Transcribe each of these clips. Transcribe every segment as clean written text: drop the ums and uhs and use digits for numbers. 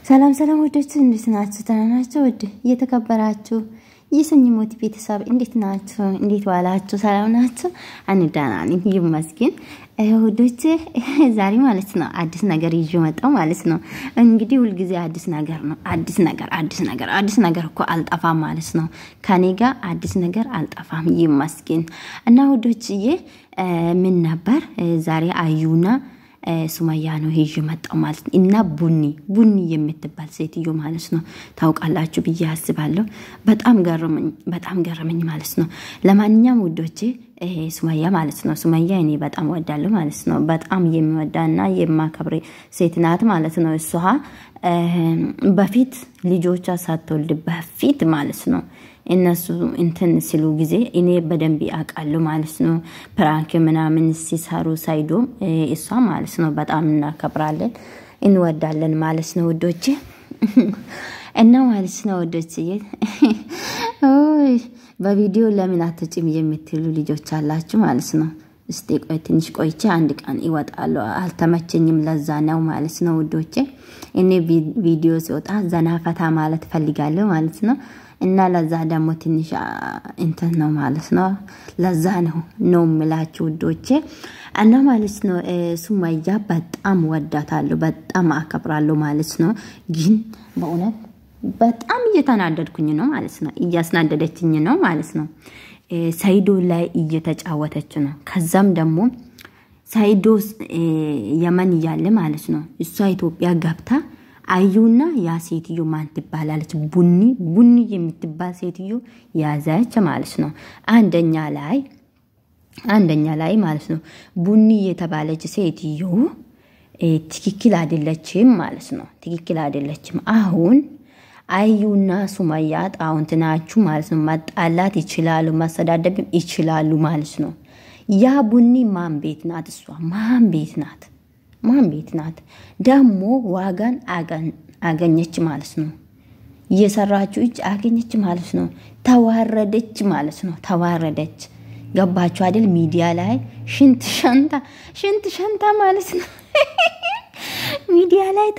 ሰላም ሰላም ወደች እንዴት ናችሁ ተናናችሁ ወደ እየተከበራችሁ የሰኝ ሞት ቤተሰብ እንዴት ናችሁ እንዴት ዋላችሁ ሰላም ናችሁ አንዳናኒ ይመስገን ወደች ዛሬ ማለት ነው አዲስ ነገር ይዤ መጣው ማለት ነው እንግዲህ ሁሉ ጊዜ አዲስ ነገር እኮ አልጠፋም ማለት ነው ከኔ ጋር አዲስ ነገር አልጠፋም ይመስገን እና ወደችዬ ምን ነበር ዛሬ አዩና ሱማያ ነው ሄጅ መጣው ማለት እና ቡኒ የምትባል ሴትዮ ማለት ነው ታውቃላችሁ ብዬ አስባለሁ በጣም ገረመኝ ማለት ነው ለማንኛውም ወዶቼ ሱማያ ማለት ነው ሱማያ እኔ በጣም ወዳለሁ ማለት ነው በጣም የሚወዳና የማከብር ሴት ናት ማለት ነው እሷ በፊት ልጆቿ ሳትወልድ በፊት ማለት ነው እነሱ እንትን ሲሉ ጊዜ እኔ በደንብ ያቃሉ ማለት ነው ፕራንክ ምናምን ሲሰሩ ሳይዶ እሷ ማለት ነው በጣም እናከብራለን እንወዳለን ማለት ነው ወዶቼ እና ማለት ነው ወዶቼ በቪዲዮ ለምን አትጭም የምትሉ ልጆች አላችሁ ማለት ነው እስቲ ትንሽ ቆይቼ አንድ ቀን ይወጣሉ አልተመቸኝም ለዛ ነው ማለት ነው ወዶቼ እኔ ቪዲዮ ሲወጣ ዘናፈታ ማለት ፈልጋለሁ ማለት ነው እና ለዛ ደግሞ ትንሽ እንትን ነው ማለት ነው ለዛ ነው ምላችሁ ወዶቼ እና ማለት ነው ሱማያ በጣም ወዳታለሁ በጣም አከብራለሁ ማለት ነው ግን በእውነት በጣም እየተናደድኩኝ ነው ማለት ነው እያስናደደችኝ ነው ማለት ነው ሳይዶ ላይ እየተጫወተች ነው ከዛም ደግሞ ሳይዶ የመን ያለ ማለት ነው እሷ ኢትዮጵያ ገብታ አዩና ያ ሴትዮ ማን ትባላለች ቡኒ የምትባል ሴትዮ ያዛች ማለት ነው አንደኛ ላይ ማለት ነው ቡኒ የተባለች ሴትዮ ትክክል አይደለችም ማለት ነው ትክክል አይደለችም አሁን አዩና ሱማያ ጣውንትናችሁ ማለት ነው ማጣላት ይችላሉ ማሰዳደብ ይችላሉ ማለት ነው ያ ቡኒ ማን ቤት ናት እሷ ማን ቤት ናት ደሞ ዋጋን አገኘች ማለት ነው እየሰራችሁ እጅ አገኘች ማለት ነው ተዋረደች ማለት ነው ተዋረደች ገባችሁ አይደል ሚዲያ ላይ ሽንት ሸንታ ማለት ነው ሚዲያ ላይ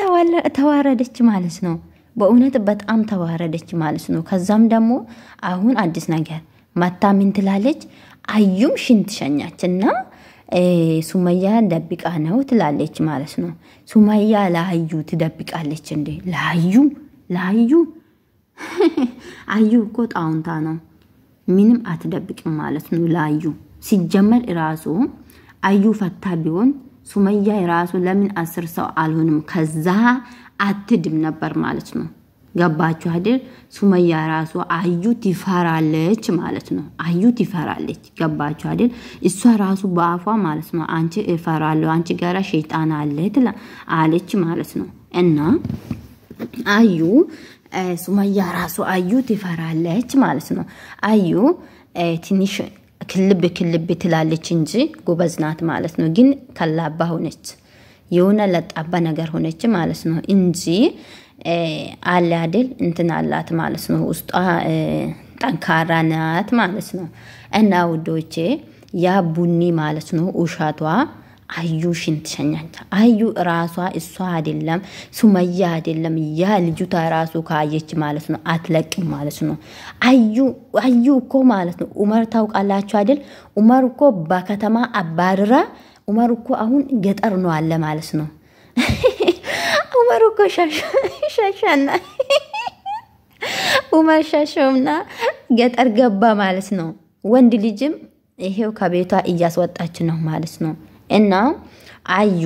ተዋረደች ማለት ነው በእውነት በጣም ተዋረደች ማለት ነው ከዛም ደግሞ አሁን አዲስ ነገር ማታ ምን ትላለች አዩም ሽንት ሸኛችና ሱማያ ደብቃ ነው ትላለች ማለት ነው ሱማያ ለአዩ ትደብቃለች እንዴ ለአዩ አዩ እኮ ጣውንታ ነው ምንም አትደብቅም ማለት ነው ለአዩ ሲጀመር ራሱ አዩ ፈታ ቢሆን ሱማያ ራሱ ለምን 10 ሰው አልሆንም ከዛ አትድም ነበር ማለት ነው ገባችሁ አይደል ሱማያ ራሱ አዩ ትፈራለች ማለት ነው አዩ ትፈራለች ገባችሁ አይደል እሷ ራሱ በአፏ ማለት ነው አንቺ እፈራለሁ አንቺ ጋራ ሸይጣን አለ አለች ማለት ነው እና አዩ ሱማያ ራሱ አዩ ትፈራለች ማለት ነው አዩ ትንሽ ክልብ ትላለች እንጂ ጎበዝናት ማለት ነው ግን ከላባ ሆነች የሆነ ለጣባ ነገር ሆነች ማለት ነው እንጂ አለ አይደል እንትን አላት ማለት ነው ውስጧ ጠንካራ ናት ማለት ነው እና ወዶቼ ያ ቡኒ ማለት ነው ኡሻቷ አዩ ሽንት ሸኛች አዩ ራሷ እሷ አይደለም ሱማያ አይደለም ያ ልጅቷ ራሱ ካየች ማለት ነው አትለቅም ማለት ነው አዩ እኮ ማለት ነው ኡመር ታውቃላችሁ አይደል ኡመር እኮ በከተማ አባረራ ኡመር እኮ አሁን ገጠር ነው አለ ማለት ነው ኡመር እኮ ሻሻና ኡመር ሻሻውና ገጠር ገባ ማለት ነው ወንድ ልጅም ይሄው ከቤቷ እያስወጣች ነው ማለት ነው እና አዩ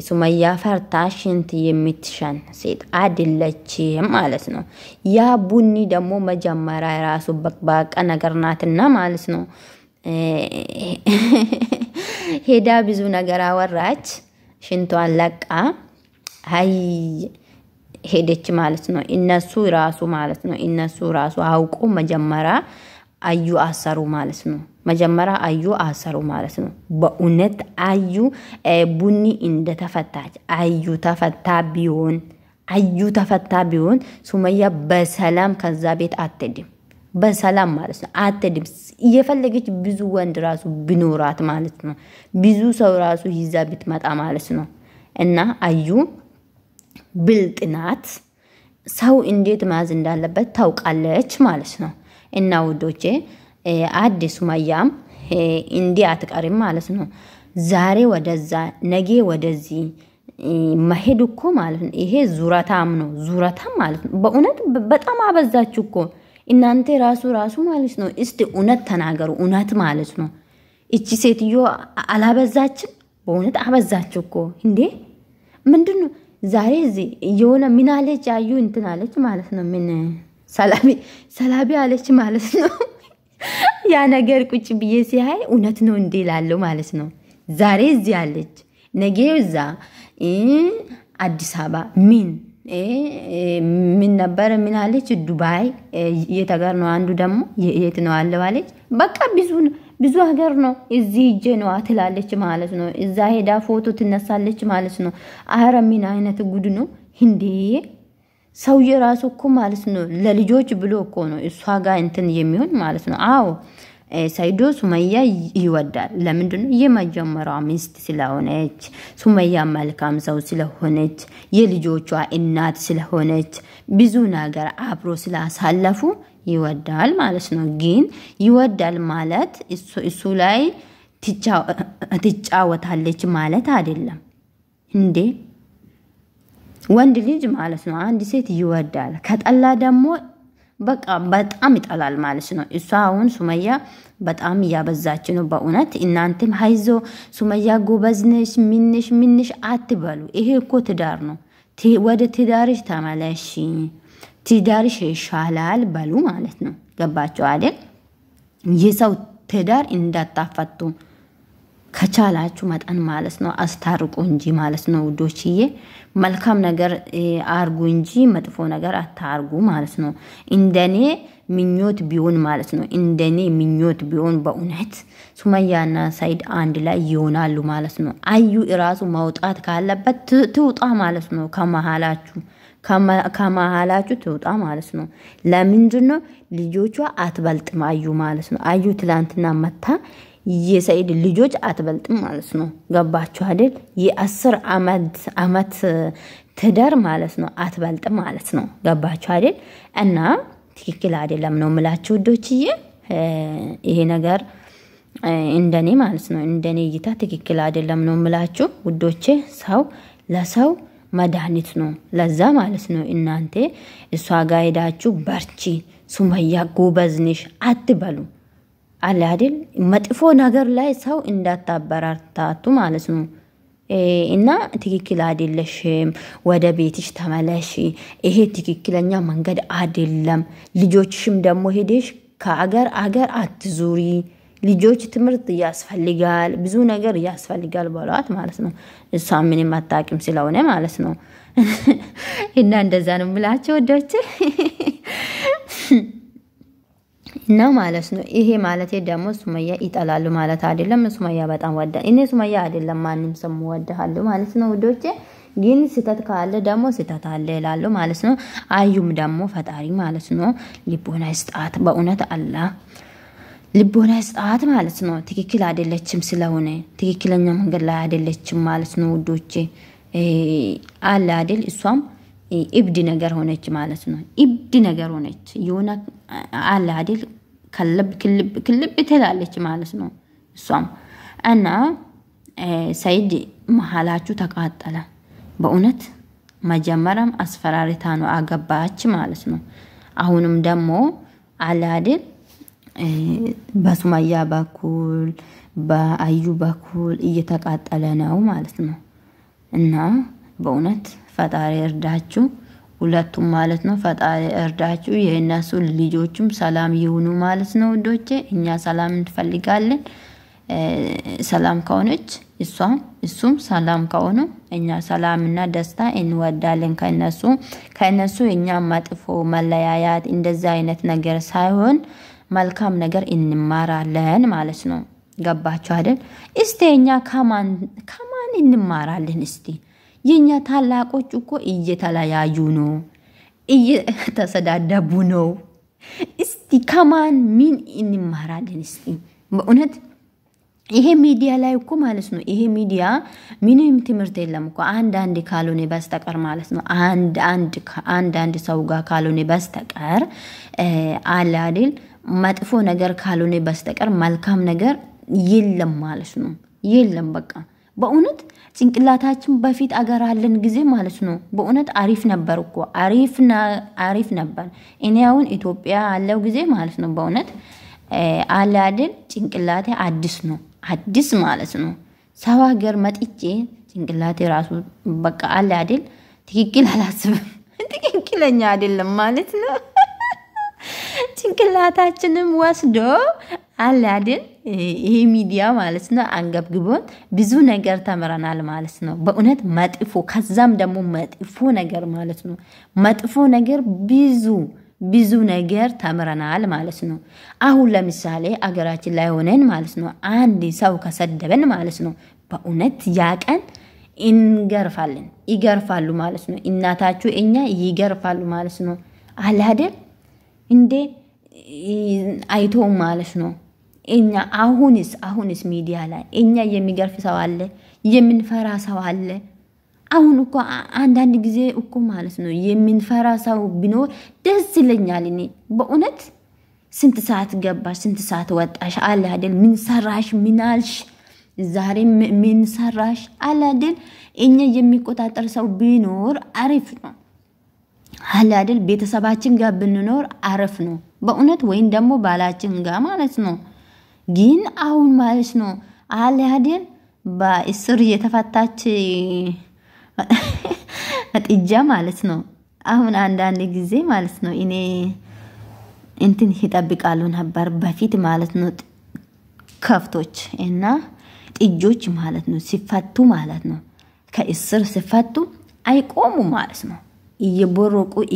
ሱማያ ፈርታ ሽንት የምትሸን ሴት አይደለችም ማለት ነው ያ ቡኒ ደግሞ መጀመሪያ ራሱ በቃ ነገር ናትና ማለት ነው ሄዳ ብዙ ነገር አወራች ሽንቷን ለቃ ሄደች ማለት ነው እነሱ ራሱ አውቆ መጀመሪያ አዩ አሰሩ ማለት ነው በእውነት አዩ ቡኒ እንደተፈታች አዩ ተፈታ ቢሆን ሱማያ በሰላም ከዛ ቤት አትድም በሰላም ማለት ነው አትድም እየፈለገች ብዙ ወንድ ራሱ ቢኖራት ማለት ነው ብዙ ሰው ራሱ ይዛ ብትመጣ ማለት ነው እና አዩ ብልጥናት ሰው እንዴት ማዝ እንዳለበት ታውቃለች ማለት ነው። እና ውዶቼ አዲስ ሱመያም እንዲህ አትቀርም ማለት ነው። ዛሬ ወደዛ ነገ ወደዚህ መሄድ እኮ ማለት ነው። ይሄ ዙረታም ነው፣ ዙረታም ማለት ነው። በእውነት በጣም አበዛችሁ እኮ እናንተ ራሱ ማለት ነው። እስቲ እውነት ተናገሩ፣ እውነት ማለት ነው። እቺ ሴትዮ አላበዛችም? በእውነት አበዛችሁ እኮ እንዴ! ምንድነው ዛሬ እዚህ የሆነ ምን አለች አዩ እንትን አለች ማለት ነው። ምን ሰላቢ አለች ማለት ነው። ያ ነገር ቁጭ ብዬ ሲያይ እውነት ነው እንዴ ላለው ማለት ነው። ዛሬ እዚህ አለች፣ ነገ እዛ አዲስ አበባ ምን ነበር ምን አለች ዱባይ የተጋር ነው። አንዱ ደግሞ የት ነው አለው አለች። በቃ ብዙ ሀገር ነው እዚህ እጄ ነው አትላለች ማለት ነው። እዛ ሄዳ ፎቶ ትነሳለች ማለት ነው። አረ ምን አይነት ጉድ ነው እንዴ! ሰው የራሱ እኮ ማለት ነው ለልጆች ብሎ እኮ ነው እሷ ጋር እንትን የሚሆን ማለት ነው። አዎ ሰይዶ ሱመያ ይወዳል። ለምንድነው? የመጀመሪያዋ ሚስት ስለሆነች፣ ሱመያ መልካም ሰው ስለሆነች፣ የልጆቿ እናት ስለሆነች፣ ብዙ ነገር አብሮ ስላሳለፉ ይወዳል ማለት ነው። ግን ይወዳል ማለት እሱ ላይ ትጫወታለች ማለት አይደለም እንዴ። ወንድ ልጅ ማለት ነው አንድ ሴት ይወዳል፣ ከጠላ ደግሞ በቃ በጣም ይጠላል ማለት ነው። እሷ አሁን ሱመያ በጣም ያበዛች ነው በእውነት። እናንተም ሃይዞ ሱመያ ጎበዝነሽ ምንሽ አትበሉ። ይሄ እኮ ትዳር ነው። ወደ ትዳርሽ ተመለሺ፣ ትዳርሽ ይሻላል በሉ ማለት ነው። ገባችሁ አይደል? የሰው ትዳር እንዳታፈቱ ከቻላችሁ መጠን ማለት ነው አስታርቁ እንጂ ማለት ነው ውዶችዬ። መልካም ነገር አርጉ እንጂ መጥፎ ነገር አታርጉ ማለት ነው። እንደኔ ምኞት ቢሆን ማለት ነው፣ እንደኔ ምኞት ቢሆን በእውነት ሱመያና ሰይድ አንድ ላይ ይሆናሉ ማለት ነው። አዩ እራሱ ማውጣት ካለበት ትውጣ ማለት ነው። ከመሃላችሁ ትውጣ ማለት ነው። ለምንድነው? ልጆቿ አትበልጥም አዩ ማለት ነው። አዩ ትላንትና መታ የሰይድ ልጆች አትበልጥም ማለት ነው። ገባችሁ አይደል? የ10 አመት ትዳር ማለት ነው አትበልጥም ማለት ነው። ገባችሁ አይደል? እና ትክክል አይደለም ነው የምላችሁ ውዶችዬ። ይሄ ነገር እንደኔ ማለት ነው እንደኔ እይታ ትክክል አይደለም ነው የምላችሁ ውዶቼ። ሰው ለሰው መድኃኒት ነው። ለዛ ማለት ነው እናንተ እሷ ጋር ሄዳችሁ በርቺ ሱመያ ጎበዝ ነሽ አትበሉ አለ አይደል? መጥፎ ነገር ላይ ሰው እንዳታበረታቱ ማለት ነው። እና ትክክል አይደለሽም፣ ወደ ቤትሽ ተመለሺ፣ ይሄ ትክክለኛ መንገድ አይደለም። ልጆችሽም ደግሞ ሄደሽ ከአገር አትዙሪ፣ ልጆች ትምህርት ያስፈልጋል፣ ብዙ ነገር ያስፈልጋል በሏት ማለት ነው። እሷ ምንም አታውቅም ስለሆነ ማለት ነው። እና እንደዛ ነው የምላቸው ወዶች እና ማለት ነው። ይሄ ማለት ደግሞ ሱመያ ይጠላሉ ማለት አይደለም። ሱመያ በጣም ወዳ እኔ ሱመያ አይደለም ማንንም ሰው ወዳሃሉ ማለት ነው ውዶቼ። ግን ስተት ካለ ደግሞ ስተት አለ ይላሉ ማለት ነው። አዩም ደግሞ ፈጣሪ ማለት ነው ልቦና ይስጣት፣ በእውነት አላህ ልቦና ይስጣት ማለት ነው። ትክክል አይደለችም ስለሆነ ትክክለኛ መንገድ ላይ አይደለችም ማለት ነው ውዶቼ። አለ አይደል? እሷም ኢብድ ነገር ሆነች ማለት ነው። ኢብድ ነገር ሆነች የሆነ አለ አይደል? ክልብ ትላለች ማለት ነው እሷም። እና ሰይድ መሃላችሁ ተቃጠለ በእውነት። መጀመሪያም አስፈራሪታ ነው አገባች ማለት ነው። አሁንም ደግሞ አለ አይደል? በሱመያ በኩል በአዩ በኩል እየተቃጠለ ነው ማለት ነው። እና በእውነት ፈጣሪ እርዳችሁ ሁለቱም ማለት ነው። ፈጣሪ እርዳችሁ። የእነሱ ልጆችም ሰላም ይሁኑ ማለት ነው ውዶቼ። እኛ ሰላም እንፈልጋለን። ሰላም ከሆነች እሱም ሰላም ከሆኑ እኛ ሰላምና ደስታ እንወዳለን። ከእነሱ እኛ መጥፎ መለያያት እንደዛ አይነት ነገር ሳይሆን መልካም ነገር እንማራለን ማለት ነው። ገባችሁ አይደል? እስቲ እኛ ከማን እንማራለን? እስቲ የኛ ታላቆች እኮ እየተለያዩ ነው፣ እየተሰዳደቡ ነው። እስቲ ከማን ምን እንማራለን? እስቲ በእውነት ይሄ ሚዲያ ላይ እኮ ማለት ነው ይሄ ሚዲያ ምንም ትምህርት የለም እኮ አንድ ካልሆነ በስተቀር ማለት ነው አንድ ሰው ጋር ካልሆነ በስተቀር አለ አይደል መጥፎ ነገር ካልሆነ በስተቀር መልካም ነገር የለም ማለት ነው የለም በቃ በእውነት ጭንቅላታችን በፊት አገር አለን ጊዜ ማለት ነው በእውነት አሪፍ ነበር እኮ አሪፍ ነበር እኔ አሁን ኢትዮጵያ አለው ጊዜ ማለት ነው በእውነት አለ አይደል ጭንቅላቴ አዲስ ማለት ነው ሰው ሀገር መጥቼ ጭንቅላቴ ራሱ በቃ አለ አይደል ትክክል አላስብም ትክክለኛ አይደለም ማለት ነው ጭንቅላታችንም ወስዶ አለ አይደል ይሄ ሚዲያ ማለት ነው አንገብግቦን ብዙ ነገር ተምረናል ማለት ነው በእውነት መጥፎ ከዛም ደግሞ መጥፎ ነገር ማለት ነው መጥፎ ነገር ብዙ ነገር ተምረናል ማለት ነው አሁን ለምሳሌ አገራችን ላይ ሆነን ማለት ነው አንድ ሰው ከሰደበን ማለት ነው በእውነት ያቀን ይገርፋሉ ማለት ነው እናታችሁ እኛ ይገርፋሉ ማለት ነው አለ አይደል እንዴ አይቶ ማለት ነው እኛ አሁንስ ሚዲያ ላይ እኛ የሚገርፍ ሰው አለ የምንፈራ ሰው አለ አሁን እኮ አንዳንድ ጊዜ እኮ ማለት ነው የምንፈራ ሰው ቢኖር ደስ ይለኛል እኔ በእውነት ስንት ሰዓት ገባሽ ስንት ሰዓት ወጣሽ አለ አይደል ምን ሰራሽ ምን አልሽ ዛሬ ምን ሰራሽ አለ አይደል እኛ የሚቆጣጠር ሰው ቢኖር አሪፍ ነው አለ አይደል ቤተሰባችን ጋር ብንኖር አሪፍ ነው በእውነት ወይን ደግሞ ባላችን ጋር ማለት ነው ግን አሁን ማለት ነው አለ አይደል በእስር የተፈታች ጥጃ ማለት ነው አሁን አንዳንድ ጊዜ ማለት ነው እኔ እንትን ይጠብቃሉ ነበር በፊት ማለት ነው ከፍቶች እና ጥጆች ማለት ነው ሲፈቱ ማለት ነው ከእስር ሲፈቱ አይቆሙ ማለት ነው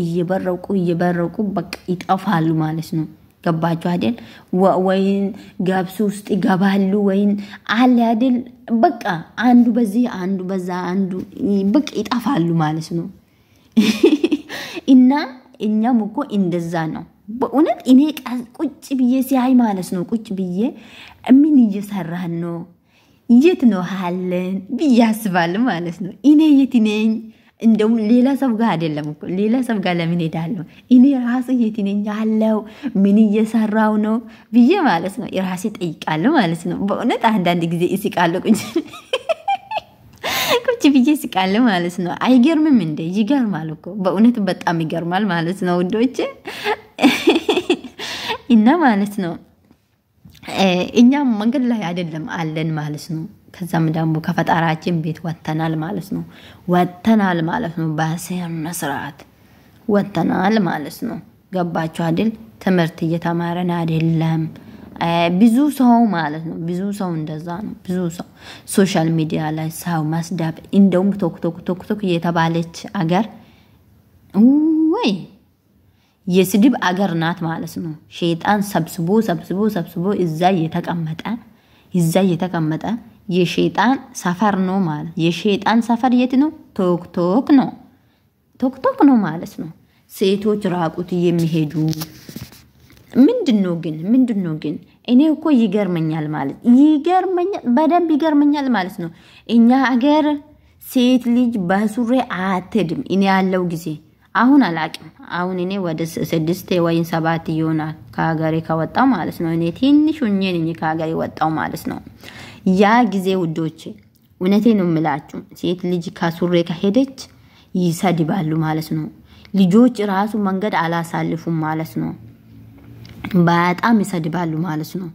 እየበረቁ በቃ ይጣፋሉ ማለት ነው ገባችሁ አይደል ወይን ጋብሱ ውስጥ ይገባሉ ወይን አለ አይደል በቃ አንዱ በዚህ አንዱ በዛ አንዱ በቃ ይጣፋሉ ማለት ነው እና እኛም እኮ እንደዛ ነው በእውነት እኔ ቁጭ ብዬ ሲያይ ማለት ነው ቁጭ ብዬ ምን እየሰራን ነው የት ነው ሃለን ቢያስባል ማለት ነው እኔ የት ነኝ እንደውም ሌላ ሰው ጋር አይደለም እኮ ሌላ ሰው ጋር ለምን ሄዳለሁ እኔ ራሴ የት ነኝ ያለው ምን እየሰራው ነው ብዬ ማለት ነው ራሴ ጠይቃለሁ ማለት ነው በእውነት አንዳንድ ጊዜ እስቃለሁ ቁጭ ብዬ እስቃለሁ ማለት ነው አይገርምም እንዴ ይገርማል እኮ በእውነት በጣም ይገርማል ማለት ነው ወዶቼ እና ማለት ነው እኛ መንገድ ላይ አይደለም አለን ማለት ነው ከዛም ደግሞ ከፈጣራችን ቤት ወጥተናል ማለት ነው በስነ ስርዓት ወጥተናል ማለት ነው ገባችሁ አይደል ትምህርት እየተማረን አይደለም ብዙ ሰው ማለት ነው ብዙ ሰው እንደዛ ነው ብዙ ሰው ሶሻል ሚዲያ ላይ ሰው ማስዳብ እንደውም ቶክ እየተባለች አገር ወይ የስድብ አገር ናት ማለት ነው ሸይጣን ሰብስቦ እዛ የተቀመጠ የሸይጣን ሰፈር ነው ማለት የሸይጣን ሰፈር የት ነው ቶክ ነው ማለት ነው ሴቶች ራቁት የሚሄዱ ምንድነው ግን እኔ እኮ ይገርመኛል በደንብ ይገርመኛል ማለት ነው እኛ አገር ሴት ልጅ በሱሪ አትሄድም እኔ ያለው ጊዜ አሁን አላቅም አሁን እኔ ወደ 6 ወይ 7 ይሆናል ከሀገሬ ከወጣው ማለት ነው እኔ ትንሽ ሆኜ ነኝ ከሀገሬ ወጣው ማለት ነው ያ ጊዜ ውዶቼ እውነቴን ነው የምላችሁ ሴት ልጅ ከሱሪ ከሄደች ይሰድባሉ ማለት ነው ልጆች ራሱ መንገድ አላሳልፉም ማለት ነው በጣም ይሰድባሉ ማለት ነው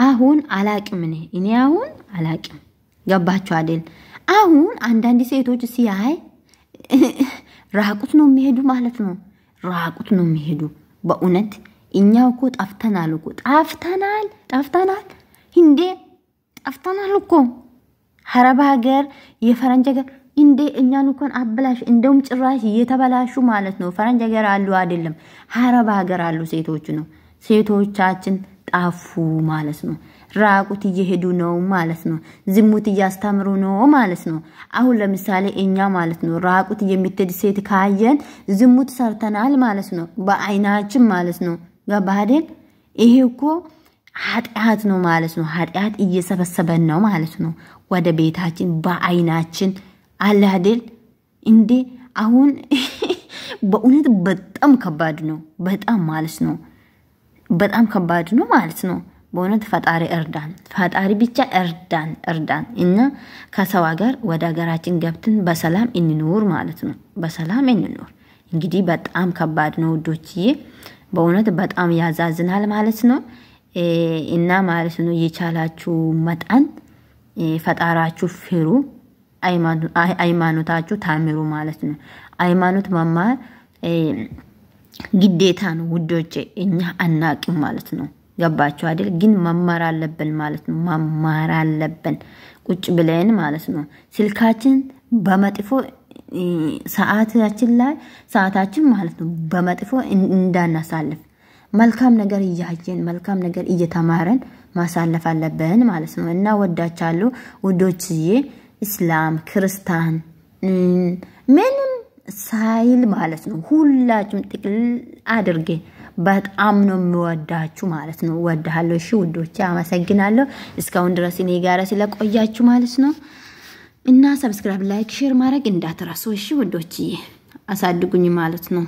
አሁን አላቅም እኔ አሁን አላቅም ገባችሁ አይደል አሁን አንዳንድ ሴቶች ሲያይ ራቁት ነው የሚሄዱ ማለት ነው ራቁት ነው የሚሄዱ በእውነት እኛው እኮ ጠፍተናል እንዴ ጠፍተናል እኮ ሐረባ ሀገር የፈረንጅ ሀገር እንዴ እኛን እንኳን አበላሽ እንደውም ጭራሽ እየተበላሹ ማለት ነው ፈረንጅ ሀገር አሉ አይደለም ሐረባ ሀገር አሉ ሴቶቻችን ጣፉ ማለት ነው ራቁት እየሄዱ ነው ማለት ነው ዝሙት እያስተምሩ ነው ማለት ነው አሁን ለምሳሌ እኛ ማለት ነው ራቁት የሚትድ ሴት ካየን ዝሙት ሰርተናል ማለት ነው በአይናችን ማለት ነው ገባህ አይደል ይሄ እኮ ኃጢአት ነው ማለት ነው ኃጢአት እየሰበሰበን ነው ማለት ነው ወደ ቤታችን በአይናችን አለ አይደል እንዴ አሁን በእውነት በጣም ከባድ ነው በጣም ማለት ነው በጣም ከባድ ነው ማለት ነው በእውነት ፈጣሪ ፈጣሪ ብቻ እርዳን እና ከሰው ሀገር ወደ ሀገራችን ገብተን በሰላም እንኖር ማለት ነው በሰላም እንኖር እንግዲህ በጣም ከባድ ነው ውዶችዬ በእውነት በጣም ያዛዝናል ማለት ነው እና ማለት ነው የቻላችሁ መጣን ፈጣራችሁ ፍሩ ሃይማኖታችሁ ታምሩ ማለት ነው ሃይማኖት መማር ግዴታ ነው ውዶቼ እኛ አናቅም ማለት ነው ገባችሁ አይደል ግን መማር አለብን ማለት ነው መማር አለብን ቁጭ ብለን ማለት ነው ስልካችን በመጥፎ ሰዓታችን ማለት ነው በመጥፎ እንዳናሳልፍ መልካም ነገር እያየን መልካም ነገር እየተማረን ማሳለፍ አለብን ማለት ነው እና ወዳቻለሁ ውዶችዬ እስላም ክርስቲያን ምንም ሳይል ማለት ነው ሁላችሁም ጥቅል አድርጌ በጣም ነው የምወዳችሁ ማለት ነው ወዳሃለሁ እሺ ውዶቼ አመሰግናለሁ እስካሁን ድረስ እኔ ጋር ስለቆያችሁ ማለት ነው እና ሰብስክራይብ ላይክ ሼር ማድረግ እንዳትረሱ እሺ ውዶችዬ አሳድጉኝ ማለት ነው